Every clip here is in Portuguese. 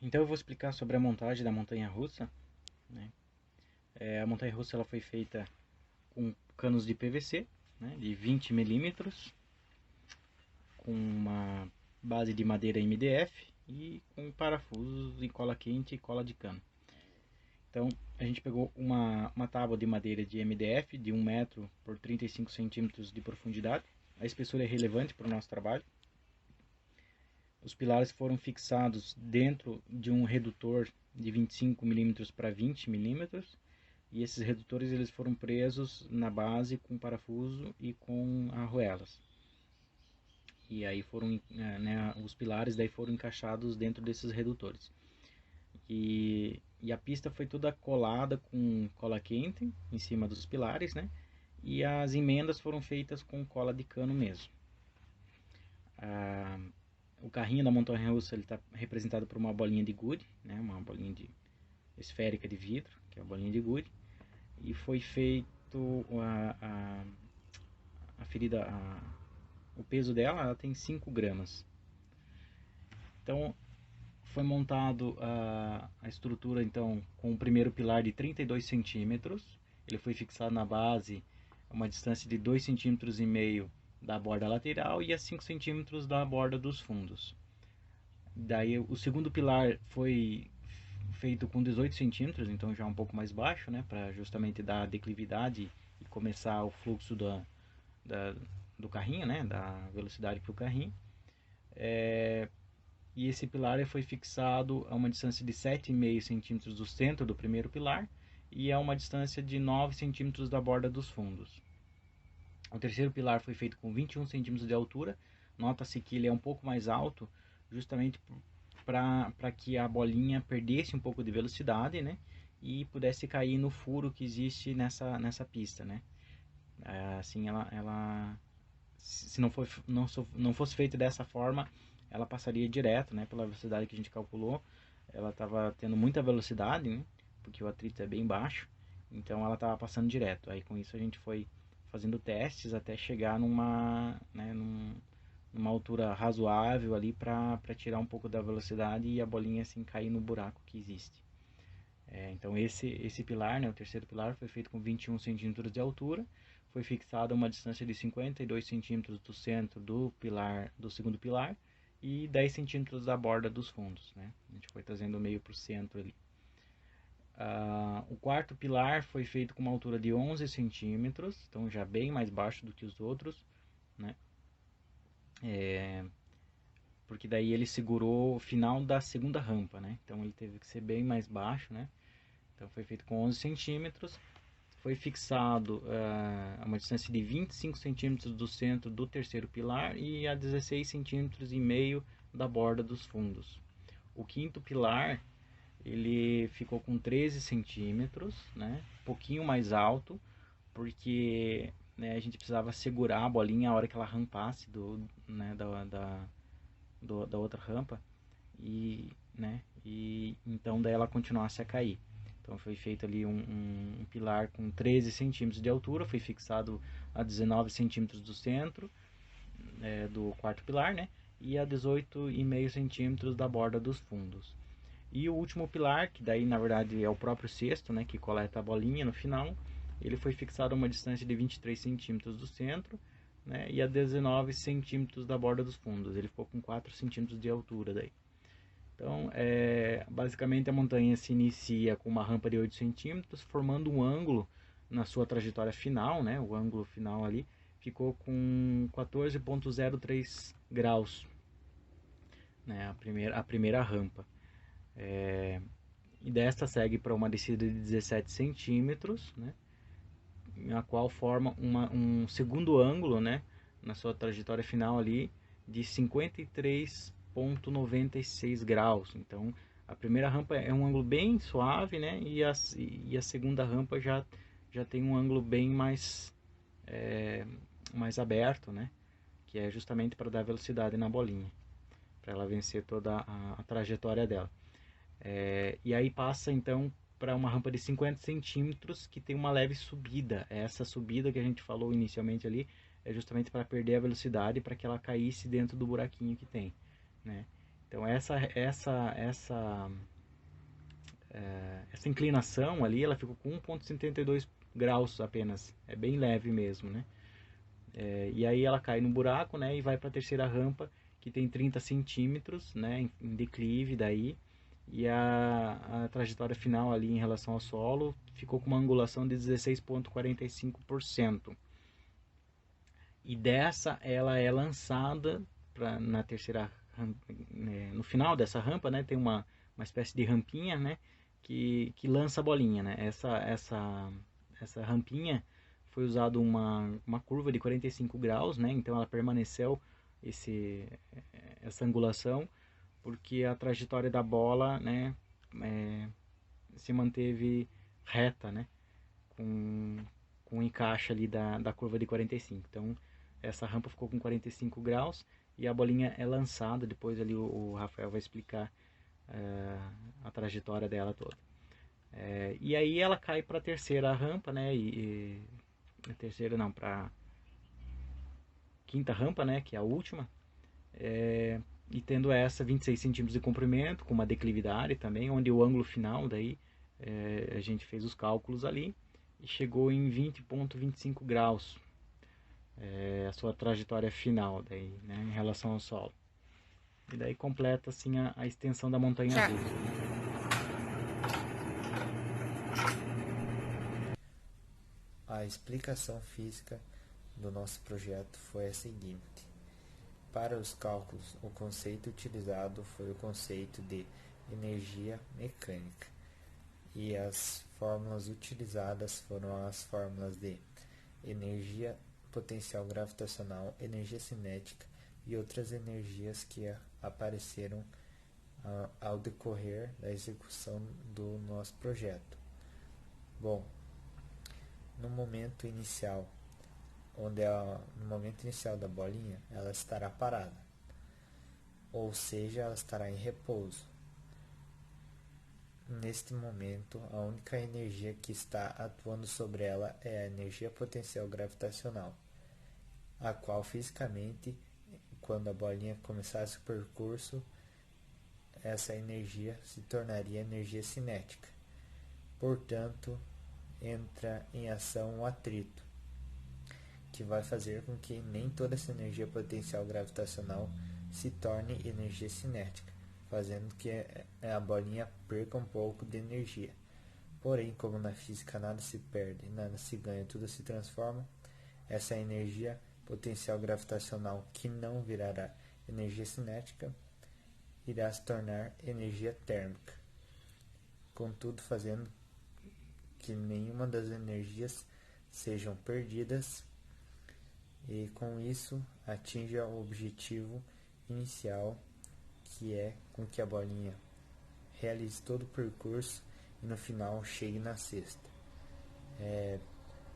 Então eu vou explicar sobre a montagem da montanha-russa, né? A montanha-russa ela foi feita com canos de PVC, né, de 20 milímetros, com uma base de madeira MDF e com parafusos em cola quente e cola de cano. Então a gente pegou uma tábua de madeira de MDF de 1 metro por 35 centímetros de profundidade. A espessura é relevante para o nosso trabalho. Os pilares foram fixados dentro de um redutor de 25 milímetros para 20 milímetros, e esses redutores eles foram presos na base com parafuso e com arruelas. E aí foram, né, os pilares daí foram encaixados dentro desses redutores. E a pista foi toda colada com cola quente em cima dos pilares, né? E as emendas foram feitas com cola de cano mesmo. O carrinho da montanha-russa ele está representado por uma bolinha de gude, né? Uma bolinha esférica de vidro, que é a bolinha de gude. E foi feito a ferida, o peso dela, ela tem 5 gramas. Então foi montado a estrutura então com o primeiro pilar de 32 centímetros. Ele foi fixado na base a uma distância de 2,5 centímetros da borda lateral e a 5 centímetros da borda dos fundos. Daí o segundo pilar foi feito com 18 centímetros, então já um pouco mais baixo, né, para justamente dar a declividade e começar o fluxo da, do carrinho, né, da velocidade para o carrinho. E esse pilar foi fixado a uma distância de 7,5 centímetros do centro do primeiro pilar e a uma distância de 9 centímetros da borda dos fundos. O terceiro pilar foi feito com 21 centímetros de altura. Nota-se que ele é um pouco mais alto, justamente para que a bolinha perdesse um pouco de velocidade, né? E pudesse cair no furo que existe nessa pista, né? Assim, ela se não fosse feito dessa forma, ela passaria direto, né? Pela velocidade que a gente calculou, ela estava tendo muita velocidade, né? Porque o atrito é bem baixo, então ela estava passando direto. Aí com isso a gente foi fazendo testes até chegar numa altura razoável ali para tirar um pouco da velocidade e a bolinha assim cair no buraco que existe. Então esse pilar, né, o terceiro pilar, foi feito com 21 centímetros de altura, foi fixado a uma distância de 52 centímetros do centro do segundo pilar e 10 centímetros da borda dos fundos, né? A gente foi trazendo meio para o centro ali. O quarto pilar foi feito com uma altura de 11 centímetros, então já bem mais baixo do que os outros, né? Porque daí ele segurou o final da segunda rampa, né? Então ele teve que ser bem mais baixo, né? Então foi feito com 11 centímetros, foi fixado a uma distância de 25 centímetros do centro do terceiro pilar e a 16 centímetros e meio da borda dos fundos. O quinto pilar ele ficou com 13 centímetros, né? Um pouquinho mais alto, porque né, a gente precisava segurar a bolinha a hora que ela rampasse né, da outra rampa e então daí ela continuasse a cair. Então foi feito ali um pilar com 13 centímetros de altura, foi fixado a 19 centímetros do centro do quarto pilar, né? E a 18,5 centímetros da borda dos fundos. E o último pilar, que daí na verdade é o próprio cesto, né? Que coleta a bolinha no final, ele foi fixado a uma distância de 23 centímetros do centro, né? E a 19 centímetros da borda dos fundos. Ele ficou com 4 centímetros de altura daí. Então, basicamente a montanha se inicia com uma rampa de 8 centímetros, formando um ângulo na sua trajetória final, né? O ângulo final ali ficou com 14,03 graus, né? A primeira rampa. E desta segue para uma descida de 17 centímetros, né? A qual forma um segundo ângulo, né? Na sua trajetória final ali de 53,96 graus. Então, a primeira rampa é um ângulo bem suave, né? E a segunda rampa já tem um ângulo bem mais aberto, né? Que é justamente para dar velocidade na bolinha, para ela vencer toda a trajetória dela. E aí passa então para uma rampa de 50 centímetros que tem uma leve subida. Essa subida que a gente falou inicialmente ali é justamente para perder a velocidade para que ela caísse dentro do buraquinho que tem, né? Então essa inclinação ali, ela ficou com 1,72 graus apenas, é bem leve mesmo, né? E aí ela cai no buraco, né, e vai para a terceira rampa, que tem 30 centímetros, né, em declive daí, e a trajetória final ali em relação ao solo ficou com uma angulação de 16,45%. E dessa ela é lançada na terceira rampa, né, no final dessa rampa, né, tem uma espécie de rampinha, né, que lança a bolinha, né? Essa rampinha foi usado uma curva de 45 graus, né? Então ela permaneceu essa angulação porque a trajetória da bola, né, é, se manteve reta, né, com, com o encaixe ali da curva de 45. Então essa rampa ficou com 45 graus e a bolinha é lançada. Depois ali o Rafael vai explicar a trajetória dela toda. E aí ela cai para a terceira rampa, né? A terceira não, para quinta rampa, né? Que é a última. E tendo essa 26 centímetros de comprimento, com uma declividade também, onde o ângulo final daí a gente fez os cálculos ali e chegou em 20,25 graus a sua trajetória final daí, né, em relação ao solo. E daí completa assim a extensão da montanha russa. A explicação física do nosso projeto foi a seguinte: para os cálculos, o conceito utilizado foi o conceito de energia mecânica, e as fórmulas utilizadas foram as fórmulas de energia potencial gravitacional, energia cinética e outras energias que apareceram ao decorrer da execução do nosso projeto. Bom, no momento inicial, no momento inicial da bolinha, ela estará parada, ou seja, ela estará em repouso. Neste momento, a única energia que está atuando sobre ela é a energia potencial gravitacional, a qual fisicamente, quando a bolinha começasse o percurso, essa energia se tornaria energia cinética. Portanto, entra em ação o atrito, que vai fazer com que nem toda essa energia potencial gravitacional se torne energia cinética, fazendo que a bolinha perca um pouco de energia. Porém, como na física nada se perde, nada se ganha, tudo se transforma, essa energia potencial gravitacional, que não virará energia cinética, irá se tornar energia térmica, contudo fazendo que nenhuma das energias sejam perdidas, e com isso atinja o objetivo inicial, que é com que a bolinha realize todo o percurso e no final chegue na cesta.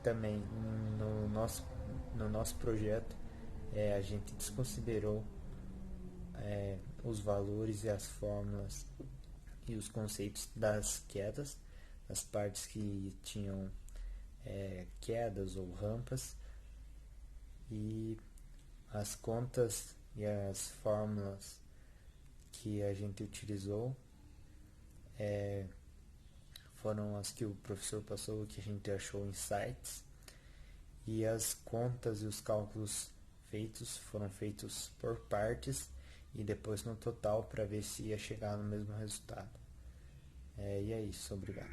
Também no nosso projeto a gente desconsiderou os valores e as fórmulas e os conceitos das quedas, das partes que tinham quedas ou rampas, e as contas e as fórmulas que a gente utilizou foram as que o professor passou, que a gente achou em sites, e as contas e os cálculos feitos foram feitos por partes e depois no total para ver se ia chegar no mesmo resultado. E é isso, obrigado.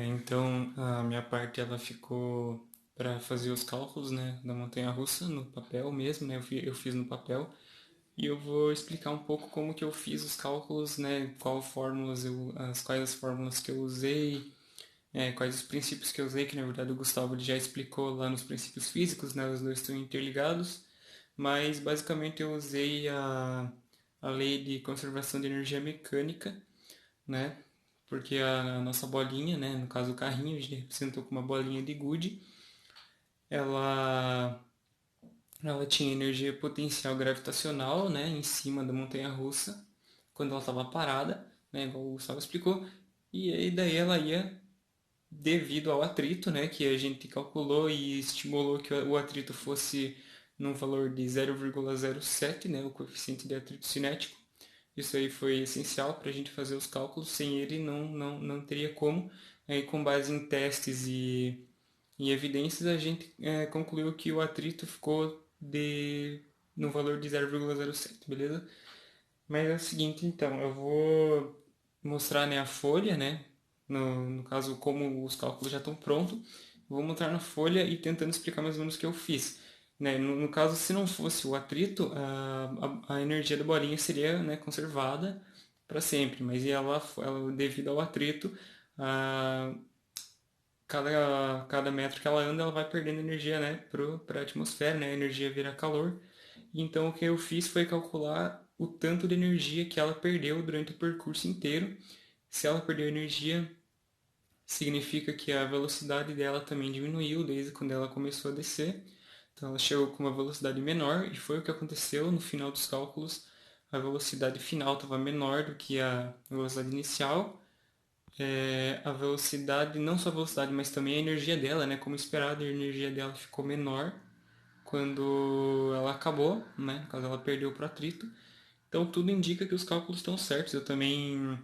Então a minha parte ela ficou para fazer os cálculos, né, da montanha-russa no papel mesmo, né, eu fiz no papel, e eu vou explicar um pouco como que eu fiz os cálculos, né, quais as fórmulas que eu usei, quais os princípios que eu usei, que na verdade o Gustavo ele já explicou lá nos princípios físicos, né, os dois estão interligados, mas basicamente eu usei a lei de conservação de energia mecânica, né, porque a nossa bolinha, né, no caso o carrinho, a gente representou com uma bolinha de gude, ela tinha energia potencial gravitacional, né, em cima da montanha-russa, quando ela estava parada, né, igual o Gustavo explicou, e aí daí ela ia, devido ao atrito, né, que a gente calculou e estimulou que o atrito fosse num valor de 0,07, né, o coeficiente de atrito cinético. Isso aí foi essencial para a gente fazer os cálculos, sem ele não teria como. Aí, com base em testes e evidências, a gente concluiu que o atrito ficou no valor de 0,07, beleza? Mas é o seguinte, então, eu vou mostrar, né, a folha, né, no caso, como os cálculos já estão prontos, vou mostrar na folha e tentando explicar mais ou menos o que eu fiz. Né? No caso, se não fosse o atrito, a energia da bolinha seria, né, conservada para sempre, mas ela, devido ao atrito, a, cada metro que ela anda, ela vai perdendo energia, né, para a atmosfera, né, a energia vira calor. Então, o que eu fiz foi calcular o tanto de energia que ela perdeu durante o percurso inteiro. Se ela perdeu energia, significa que a velocidade dela também diminuiu desde quando ela começou a descer. Então ela chegou com uma velocidade menor e foi o que aconteceu no final dos cálculos. A velocidade final estava menor do que a velocidade inicial. A velocidade, não só a velocidade, mas também a energia dela, né? Como esperado, a energia dela ficou menor quando ela acabou, né? No caso, ela perdeu para o atrito. Então tudo indica que os cálculos estão certos. Eu também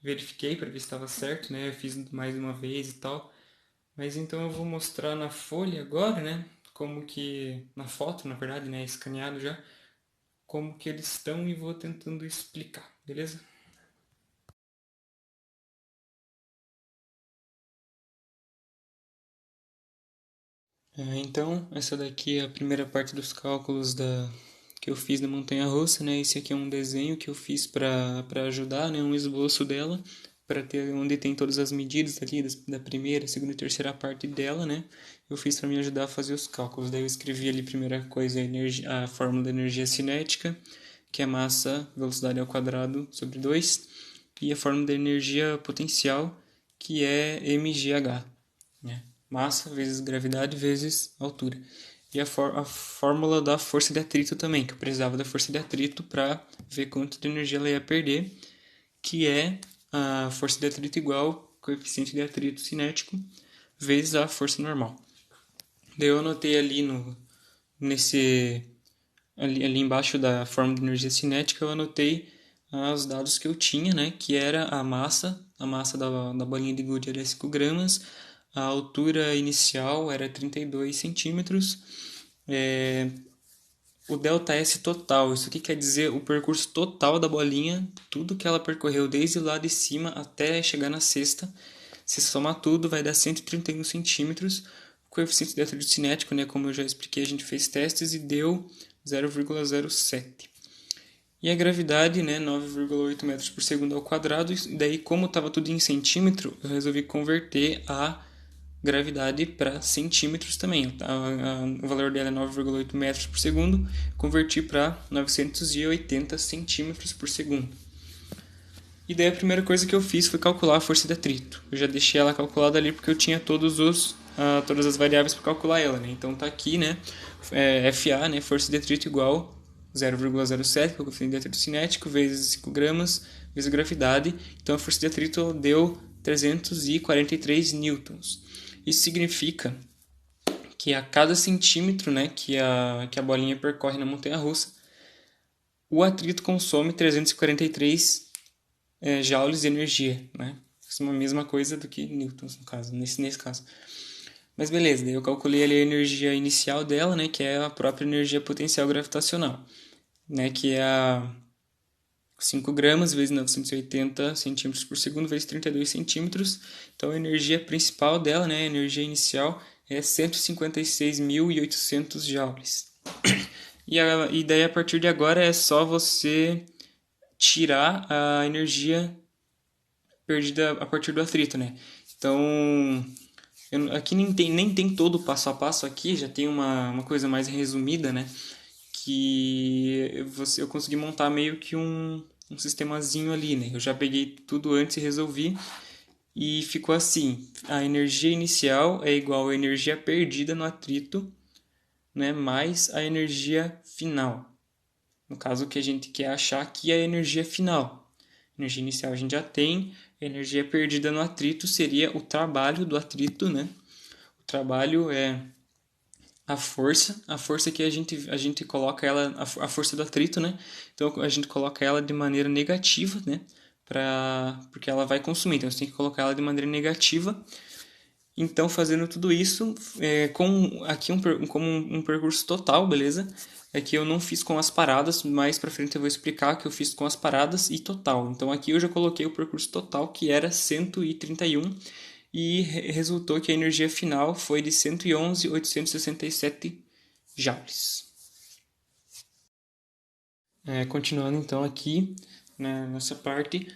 verifiquei para ver se estava certo, né? Eu fiz mais uma vez e tal. Mas então eu vou mostrar na folha agora, né? Como que na foto, na verdade, né? Escaneado já, como que eles estão e vou tentando explicar, beleza? Então, essa daqui é a primeira parte dos cálculos que eu fiz da montanha-russa, né? Esse aqui é um desenho que eu fiz para ajudar, né? Um esboço dela, para ter onde tem todas as medidas ali da primeira, segunda e terceira parte dela, né? Eu fiz para me ajudar a fazer os cálculos. Daí eu escrevi ali, primeira coisa, a fórmula da energia cinética, que é massa, velocidade ao quadrado sobre 2, e a fórmula da energia potencial, que é mgh, né? Massa vezes gravidade vezes altura. E a fórmula da força de atrito também, que eu precisava da força de atrito para ver quanto de energia ela ia perder, que é a força de atrito igual coeficiente de atrito cinético vezes a força normal. Daí eu anotei ali ali embaixo da fórmula de energia cinética, eu anotei os dados que eu tinha, né, que era a massa da bolinha de gude era 5 gramas, a altura inicial era 32 centímetros, o ΔS total, isso aqui quer dizer o percurso total da bolinha, tudo que ela percorreu desde lá de cima até chegar na cesta. Se somar tudo, vai dar 131 centímetros. O coeficiente de atrito cinético, né, como eu já expliquei, a gente fez testes e deu 0,07. E a gravidade, né, 9,8 metros por segundo ao quadrado. E daí, como estava tudo em centímetro, eu resolvi converter a gravidade para centímetros também. O valor dela é 9,8 metros por segundo, converti para 980 centímetros por segundo. E daí a primeira coisa que eu fiz foi calcular a força de atrito. Eu já deixei ela calculada ali porque eu tinha todas as variáveis para calcular ela, né? Então tá aqui, né? FA, né? Força de atrito igual 0,07, que é o coeficiente de atrito cinético, vezes 5 gramas, vezes a gravidade. Então a força de atrito deu 343 newtons. Isso significa que a cada centímetro, né, que a bolinha percorre na montanha-russa, o atrito consome 343 joules de energia, né? Isso é a mesma coisa do que newtons, no caso, nesse caso. Mas beleza, daí eu calculei ali a energia inicial dela, né, que é a própria energia potencial gravitacional, né, que é a 5 gramas vezes 980 centímetros por segundo vezes 32 centímetros. Então a energia principal dela, né, a energia inicial, é 156.800 joules. E daí a partir de agora é só você tirar a energia perdida a partir do atrito, né? Então, aqui nem tem todo o passo a passo aqui, já tem uma coisa mais resumida, né? Que eu consegui montar meio que um sistemazinho ali, né? Eu já peguei tudo antes e resolvi, e ficou assim: a energia inicial é igual à energia perdida no atrito, né? Mais a energia final. No caso, o que a gente quer achar aqui é a energia final. A energia inicial a gente já tem, a energia perdida no atrito seria o trabalho do atrito, né? O trabalho é a força que a gente coloca ela, a força do atrito, né? Então a gente coloca ela de maneira negativa, né? Porque ela vai consumir, então você tem que colocar ela de maneira negativa. Então, fazendo tudo isso, com aqui como um percurso total, beleza? É que eu não fiz com as paradas, mais pra frente eu vou explicar que eu fiz com as paradas e total. Então, aqui eu já coloquei o percurso total, que era 131, e resultou que a energia final foi de 111.867 joules. Continuando então aqui, né, nessa parte,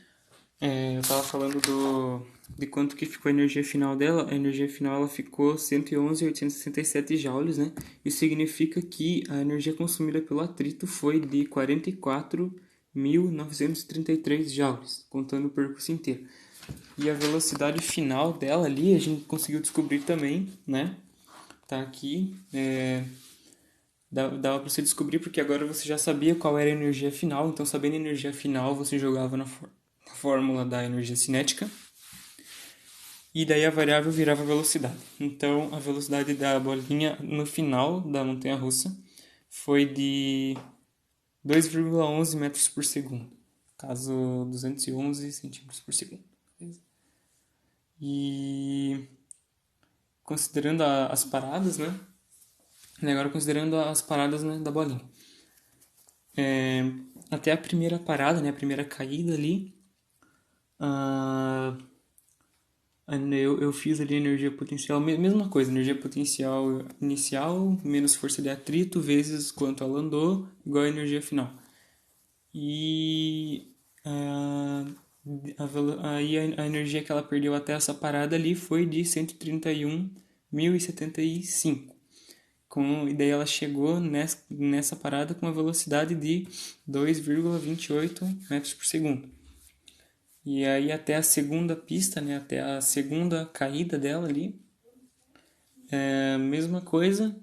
eu estava falando de quanto que ficou a energia final dela. A energia final ela ficou 111.867 joules, né? Isso significa que a energia consumida pelo atrito foi de 44.933 joules, contando o percurso inteiro. E a velocidade final dela ali a gente conseguiu descobrir também, né? Tá aqui. Dava para você descobrir porque agora você já sabia qual era a energia final. Então, sabendo a energia final, você jogava na fórmula da energia cinética. E daí a variável virava a velocidade. Então, a velocidade da bolinha no final da montanha-russa foi de 2,11 metros por segundo. Caso 211 centímetros por segundo. E considerando as paradas, né? E agora considerando as paradas, né, da bolinha. Até a primeira parada, né, a primeira caída ali, eu fiz ali energia potencial, mesma coisa, energia potencial inicial, menos força de atrito, vezes quanto ela andou, igual a energia final. E aí a energia que ela perdeu até essa parada ali foi de 131.075. E daí ela chegou nessa parada com uma velocidade de 2,28 metros por segundo. E aí até a segunda pista, né, até a segunda caída dela ali, mesma coisa,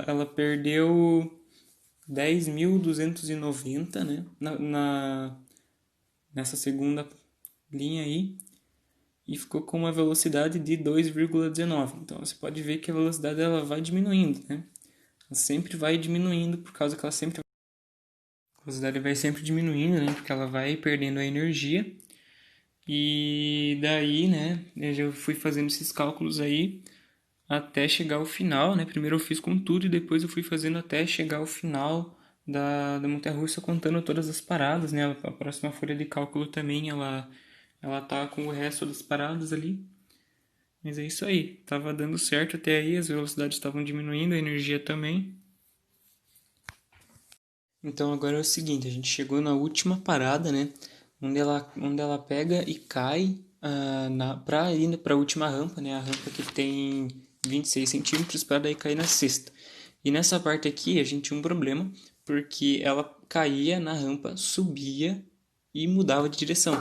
ela perdeu 10.290, né, nessa segunda linha aí, e ficou com uma velocidade de 2,19. Então você pode ver que a velocidade ela vai diminuindo, né? Ela sempre vai diminuindo por causa que a velocidade vai sempre diminuindo, né? Porque ela vai perdendo a energia. E daí, né, eu já fui fazendo esses cálculos aí até chegar ao final, né? Primeiro eu fiz com tudo e depois eu fui fazendo até chegar ao final da montanha-russa contando todas as paradas, né? A próxima folha de cálculo também, ela tá com o resto das paradas ali. Mas é isso aí, tava dando certo até aí, as velocidades estavam diminuindo, a energia também. Então agora é o seguinte, a gente chegou na última parada, né? Onde ela pega e cai para ir para a última rampa, né? A rampa que tem 26 centímetros para daí cair na sexta. E nessa parte aqui a gente tinha um problema, porque ela caía na rampa, subia e mudava de direção.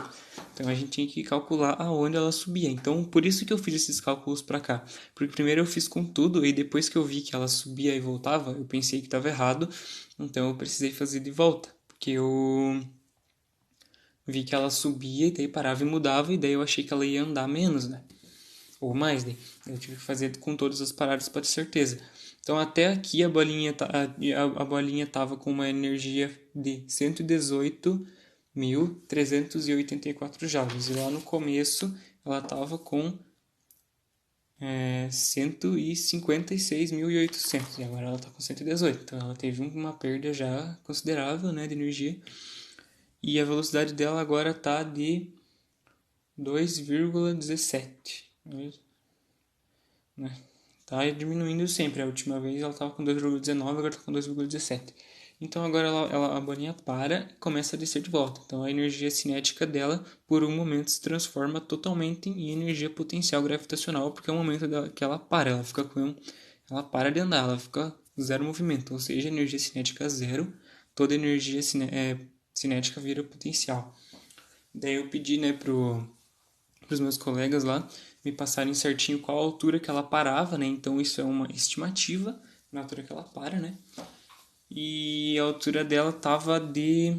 Então a gente tinha que calcular aonde ela subia. Então por isso que eu fiz esses cálculos para cá. Porque primeiro eu fiz com tudo e depois que eu vi que ela subia e voltava, eu pensei que estava errado. Então eu precisei fazer de volta. Porque eu vi que ela subia e daí parava e mudava e daí eu achei que ela ia andar menos, né? Ou mais, daí. Eu tive que fazer com todas as paradas para ter certeza. Então até aqui a bolinha tava com uma energia de 118.384 joules. E lá no começo ela tava com 156.800. E agora ela tá com 118. Então ela teve uma perda já considerável, né, de energia. E a velocidade dela agora tá de 2,17. Né? Tá diminuindo sempre. A última vez ela estava com 2,19, agora está com 2,17. Então agora a bolinha para e começa a descer de volta. Então a energia cinética dela, por um momento, se transforma totalmente em energia potencial gravitacional, porque é o momento que ela para. Ela para de andar, ela fica zero movimento. Ou seja, energia cinética zero, toda energia cinética vira potencial. Daí eu pedi, né, pros meus colegas lá me passarem certinho qual a altura que ela parava, né? Então isso é uma estimativa na altura que ela para, né? E a altura dela tava de,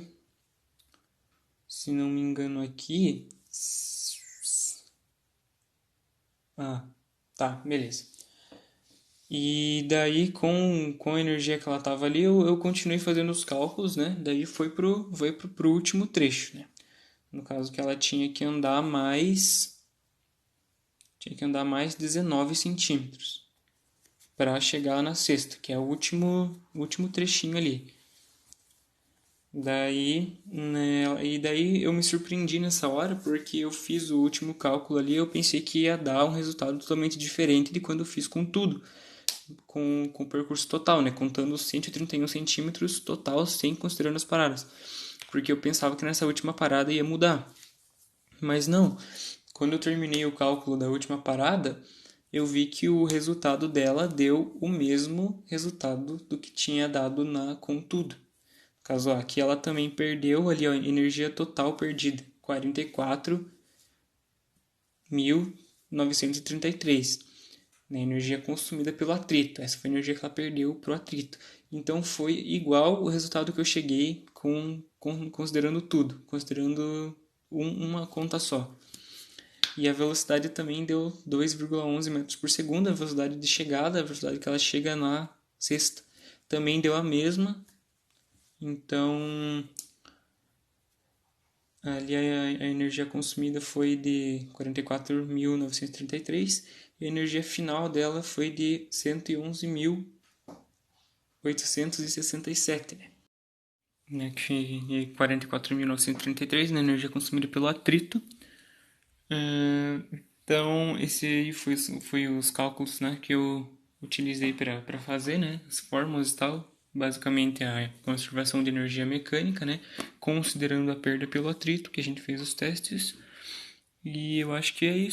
se não me engano aqui, tá, beleza. E daí, com a energia que ela estava ali, eu continuei fazendo os cálculos, né? Daí foi pro último trecho, né? No caso que ela tinha que andar mais 19 centímetros para chegar na sexta, que é o último trechinho ali. Daí, né, e daí eu me surpreendi nessa hora, porque eu fiz o último cálculo ali, eu pensei que ia dar um resultado totalmente diferente de quando eu fiz com tudo, com o percurso total, né, contando os 131 centímetros total, sem considerando as paradas, porque eu pensava que nessa última parada ia mudar, mas não. Quando eu terminei o cálculo da última parada, eu vi que o resultado dela deu o mesmo resultado do que tinha dado com tudo. Caso aqui ela também perdeu ali a energia total perdida, 44.933, né, energia consumida pelo atrito. Essa foi a energia que ela perdeu para o atrito. Então foi igual o resultado que eu cheguei considerando tudo, considerando uma conta só. E a velocidade também deu 2,11 metros por segundo, a velocidade de chegada, a velocidade que ela chega na sexta, também deu a mesma. Então, ali a energia consumida foi de 44.933 e a energia final dela foi de 111.867, né? Que 44.933 na energia consumida pelo atrito. Então, esse aí foi os cálculos, né, que eu utilizei para fazer, né, as fórmulas e tal. Basicamente, a conservação de energia mecânica, né, considerando a perda pelo atrito, que a gente fez os testes. E eu acho que é isso.